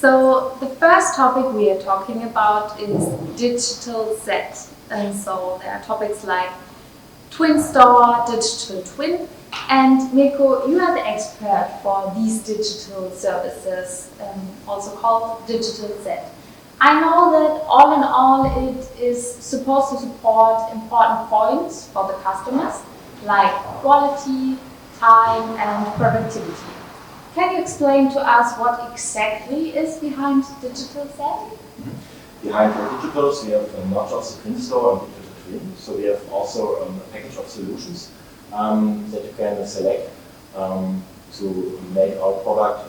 So the first topic we are talking about is digitalZ. And so there are topics like twin store, digital twin. And Mirko, you are the expert for these digital services, also called digitalZ. I know that all in all it is supposed to support important points for the customers like quality, time and productivity. Can you explain to us what exactly is behind digitalZ? Behind the digitals, we have not just the twin store and digital twin, so we have also a package of solutions that you can select to make our product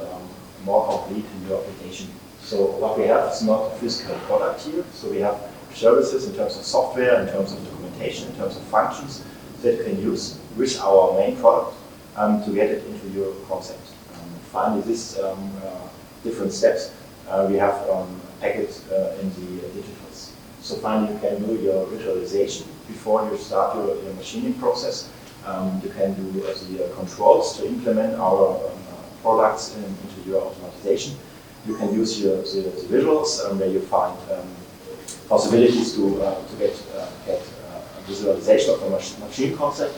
more complete in your application. So what we have is not a physical product here, so we have services in terms of software, in terms of documentation, in terms of functions that you can use with our main product to get it into your concept. Finally, these different steps we have packaged in the digitals. So finally, you can do your visualization before you start your machining process. You can do the controls to implement our products into your automatization. You can use the visuals where you find possibilities to get visualization of a machine concept.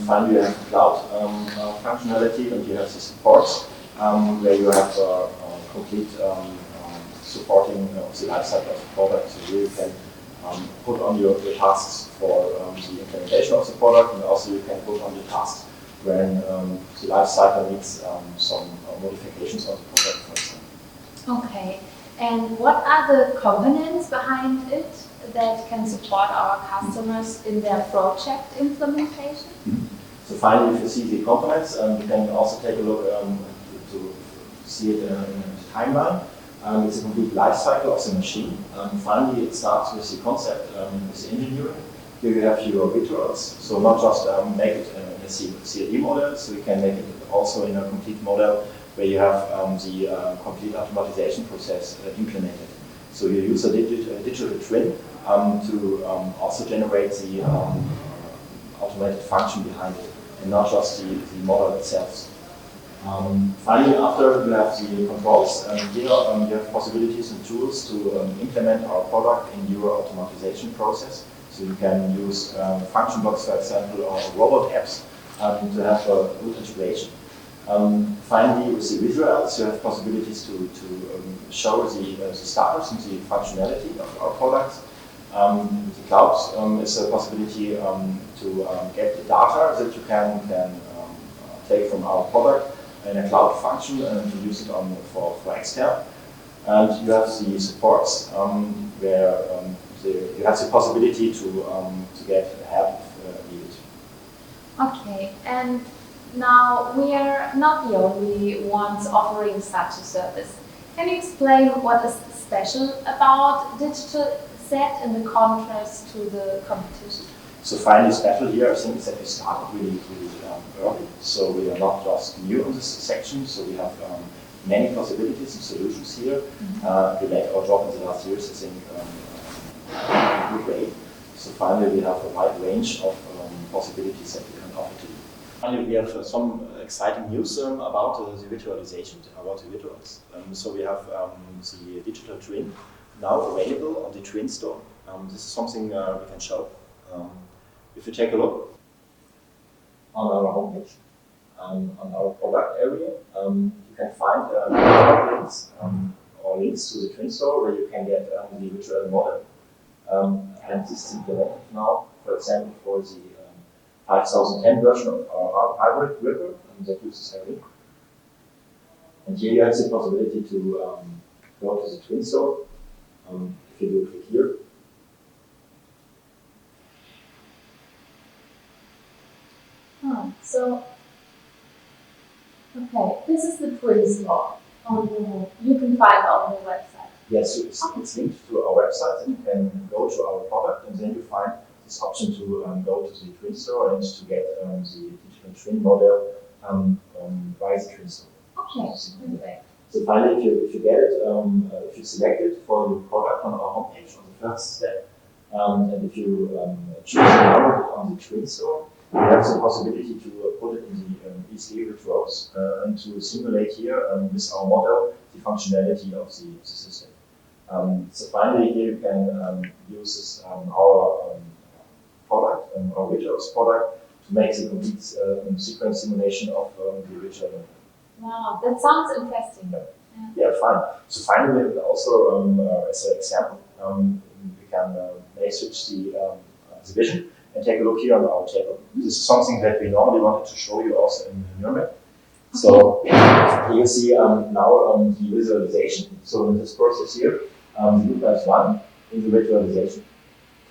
Finally, you have the cloud functionality, and you have the supports where you have complete supporting of the lifecycle of the product. So here you can put on your tasks for the implementation of the product, and also you can put on the tasks when the lifecycle needs some modifications on the product, for example. Okay, and what are the components behind it that can support our customers in their project implementation? So finally, if you see the components, you can also take a look to see it in a timeline. It's a complete life cycle of the machine. Finally, it starts with the concept, with the engineering. Here you have your visuals, so not just make it in a CAD model, so you can make it also in a complete model where you have the complete automatization process implemented. So you use a digital twin to also generate the automated function behind it, and not just the model itself. Finally, after you have the controls, here you have possibilities and tools to implement our product in your automatization process. So you can use function blocks, for example, or robot apps to have a good integration. Finally, with the visuals, you have possibilities to show the status and the functionality of our products. The cloud is a possibility to get the data that you can take from our product in a cloud function and to use it for external. And you have the supports where you have the possibility to get help if needed. Okay, and now we are not the only ones offering such a service. Can you explain what is special about digitalZ in the contrast to the competition? So finally, special here, I think, is that we started really early. So we are not just new in this section. So we have many possibilities and solutions here. We made our job in the last years, I think, in a good way. So finally, we have a wide range of possibilities that we can offer to you. Finally, we have some exciting news about the visualization, about the visuals. So we have the digital twin now available on the twin store. This is something we can show. If you take a look on our homepage, on our product area, you can find links or links to the twin store where you can get the virtual model. And this is implemented now, for example, for the 5010 version of our hybrid gripper that uses a link. And here you have the possibility to go to the twin store. If you do click here, so, okay, this is the twin store you can find on the website. Yes, it's linked to our website, and you can go to our product, and then you find this option to go to the twin store and to get the digital twin model by the twin store. Okay, great. So finally, if you get it, if you select it for your product on our homepage on the first step, and if you choose to download it on the twin store, you have the possibility to put it in the ECE rows and to simulate here with our model the the functionality of the system. So finally, here you can use this, our product, our Virtuals product, to make the complete sequence simulation of the virtual network. Wow, that sounds interesting. Yeah, fine. So finally, we have also, as an example, we can may switch the vision and take a look here on our table. This is something that we normally wanted to show you also in Nuremberg. So you see now the visualization. So in this process here, the loop is one in the visualization.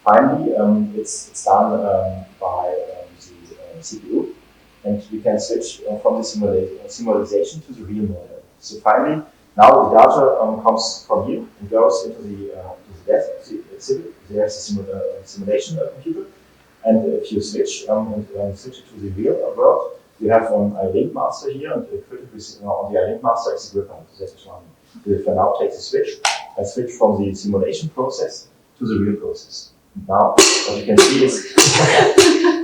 Finally, it's done by the CPU, and you can switch from the simulation to the real model. So finally, now the data comes from here and goes into the desk. There's a simulation computer, and if you switch and switch it to the real world, you have a link master here, and critically on the link master is the gripper. That is one. If I now take the switch, I switch from the simulation process to the real process. Now, what you can see is that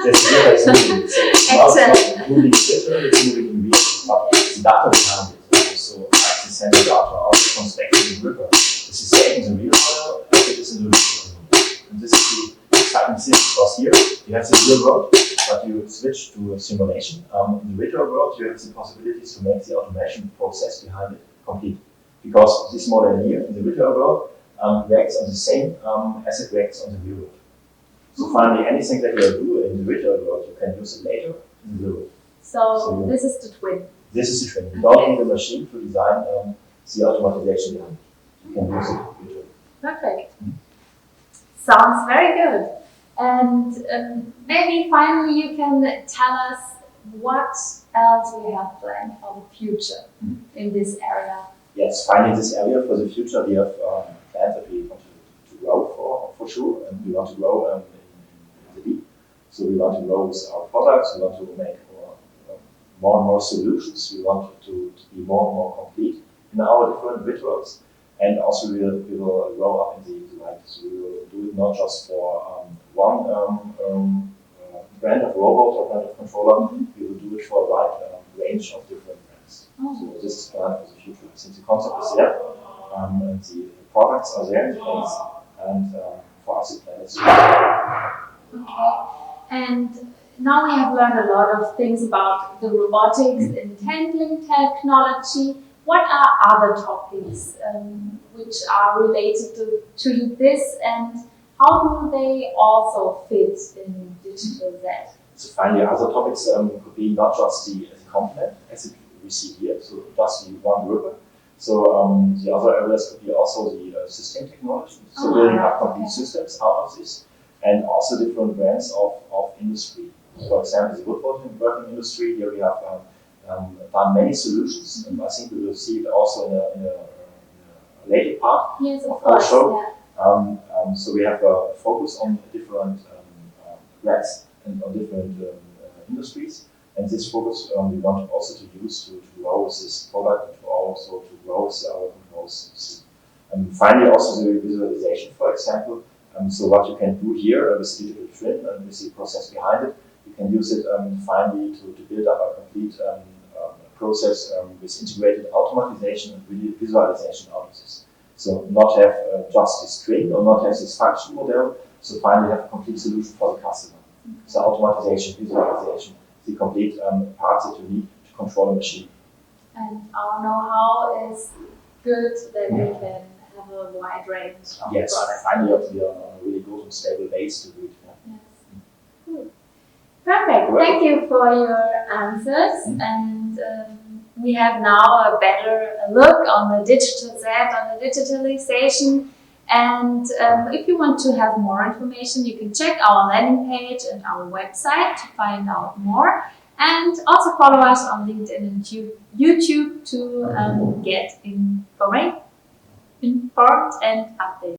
the gripper is moving. So now it's not moving literally, it's moving in real, but the data behind it. So the sensor data also comes back to the gripper. It's the same in the real world as it is in the virtual world. And this is the exciting thing, because here you have the real world, but you switch to a simulation. In the virtual world, you have the possibilities to make the automation process behind it complete. Because this model here in the virtual world reacts on the same as it reacts on the real world. So finally, anything that you do in the virtual world, you can use it later in the real world. So this is the twin. This is the twin. You don't need a machine to design the automatization behind it. You can use it virtually. Perfect. Sounds very good. And maybe finally you can tell us what else we have planned for the future in this area. Yes, finally this area for the future we have plans that we want to grow for sure, and we want to grow in the deep. So we want to grow with our products, we want to make more and more solutions, we want to be more and more complete in our different virtuals. And also we will grow up in the right. So we will do it not just for one brand of robot or brand of controller, we will do it for a wide range of different brands. So this is planned for the future. Since the concept is there, and the products are there in place, and for us the plan is Okay. And now we have learned a lot of things about the robotics and handling technology. What are other topics which are related to this, and how do they also fit in digitalZ? So finally, other topics could be not just the component as we see here, so just the one gripper. So the other areas could be also the system technology, so building up complete systems out of this, and also different brands of industry. For example, the woodworking industry, here we have done many solutions, and I think we will see it also in a later part of our show. Yeah. So we have a focus on different brands and on different industries, and this focus we want also to use to grow this product and to also to grow our control system. Finally, also the visualization, for example. So what you can do here with digital twin and with the process behind it, you can use it finally to build up a complete process with integrated automatization and visualization out of this. So not have just this string or not have this function model, so finally have a complete solution for the customer. So automatization, visualization, the complete parts that you need to control a machine. And our know-how is good that we can have a wide range of products. Finally we are on a really good and stable base to do it. Yes. Cool. Perfect. Thank you for your answers. And we have now a better look on the digitalZ, on the digitalization. And if you want to have more information, you can check our landing page and our website to find out more. And also follow us on LinkedIn and YouTube to get informed and updated.